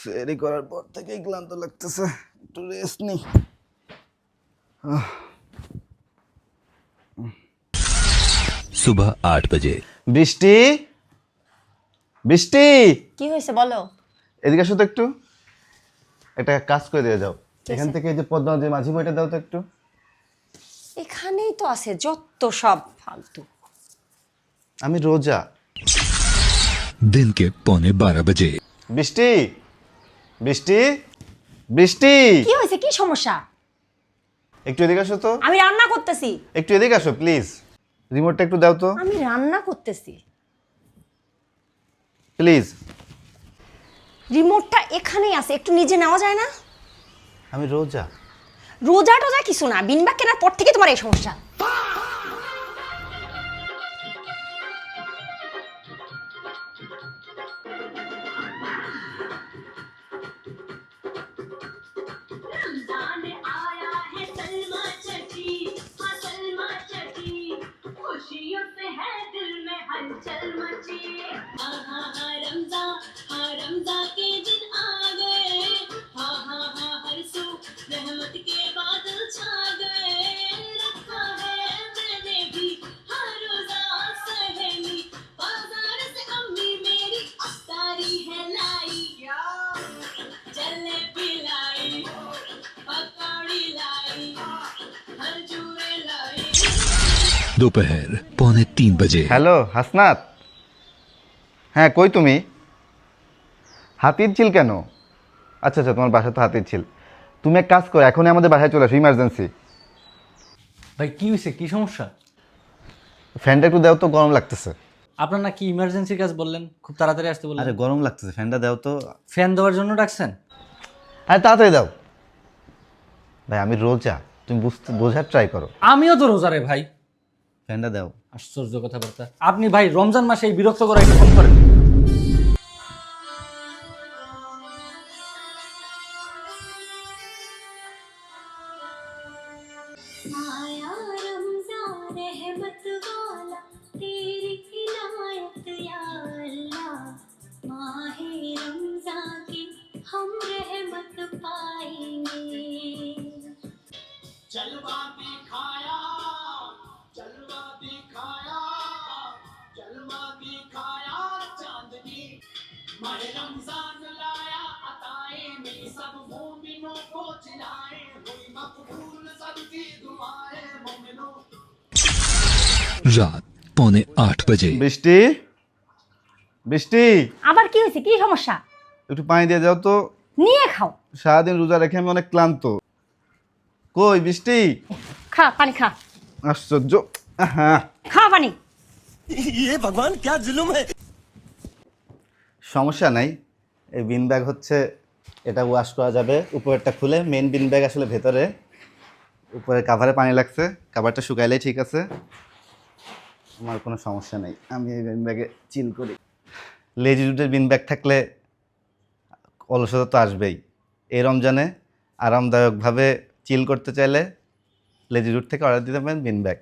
সেরি করার পর থেকেই ক্লান্ত লাগতেছে, একটু রেস্ট নেই। सुबह 8 बजे। বৃষ্টি, বৃষ্টি, কি হয়েছে বলো? এদিকে আসো তো একটু, একটা কাজ করে দিয়ে যাও। এখান থেকে এই যে পদ্মা যে মাঝি বইটা দাও তো একটু। এখানেই তো আছে যত সব ফালতু। আমি রোজা। दिन के 11:15 बजे। বৃষ্টি, বৃষ্টি, বৃষ্টি, কি হয়েছে? কি সমস্যা? একটু এদিকে আসো তো, আমি রান্না করতেছি। একটু এদিকে আসো প্লিজ। রিমোটটা একটু দাও তো আমি রান্না করতেছি। প্লিজ। রিমোটটা এখানেই আছে, একটু নিজে নেওয়া যায় না? আমি রোজা। রোজা টোজা কিছু না, বিনবাগ কেনার পর থেকে তোমার এই সমস্যা। रमजान आया है सलमा चची, हाँ सलमा चची, खुशियों से है दिल में हलचल मची। हाँ हाँ हाँ रमजान के दिन आ गए, हाँ हाँ हाँ हर सू रहमत के बादल छा गए। रखा है मैंने भी हर रोजा सहनी, बाजार से अम्मी मेरी अफ्तारी है लाई, जलेबी लाई, पकौड़ी लाई, खजूरे लाई। दोपहर 2:45 बजे। হ্যালো হাসনাত, হ্যাঁ কই তুমি? হাতির ঝিল কেন? আচ্ছা আচ্ছা, তোমার বাসা তো হাতির ঝিল। তুমি এক কাজ করো, এখনই আমাদের বাসায় চলে আসো, ইমার্জেন্সি। ভাই কি হয়েছে? কি সমস্যা? ফ্যানটা একটু দাও তো, গরম লাগতেছে। আপনার না কি ইমার্জেন্সির কাজ বললেন, খুব তাড়াতাড়ি আসতে বললেন। আরে গরম লাগতেছে, ফ্যানটা দাও তো। ফ্যান দেওয়ার জন্য ডাকছেন? আরে তাড়াতাড়ি দাও। ভাই আমি রোজা, তুমি বোঝার ট্রাই করো। আমিও তো রোজারে ভাই। ফ্যানটা দাও। আশ্চর্য কথাবার্তা। আপনি ভাই রমজান মাসে এই বিরক্ত করা একটু কম করেন। आया रमजान रहमत वाला, तेरी इनायत या अल्लाह, माहे रमजान की हम रहमत पाएंगे। जलवा दिखाया, जलवा दिखाया, जलवा दिखाया चांदनी, माहे रमजान लाया अताए में सब मोमिनों को चिल्लाए, हुई मकबूल सबकी दुआएं मोमिनों। रात 7:45 बजे। বৃষ্টি, বৃষ্টি, আবার কি হয়েছে? কি সমস্যা? একটু পানি দিয়ে যাও তো। নিয়ে খাও। সারাদিন রোজা রেখে আমি অনেক ক্লান্ত। কই বৃষ্টি? খা পানি খা। আশ্চর্য। হ্যাঁ, খা পানি। সমস্যা নাই। এই বিন ব্যাগ হচ্ছে, এটা ওয়াশ করা যাবে। উপরেরটা খুলে, মেন বিন ব্যাগ আসলে ভেতরে, উপরে কাভারে পানি লাগছে, কাভারটা শুকাইলেই ঠিক আছে। আমার কোনো সমস্যা নেই, আমি এই বিন ব্যাগে চিল করি। লেজি রুটের বিন ব্যাগ থাকলে অলসতা তো আসবেই। এই রমজানে আরামদায়কভাবে চিল করতে চাইলে লেজি রুট থেকে অর্ডার দিতে পারেন বিন ব্যাগ।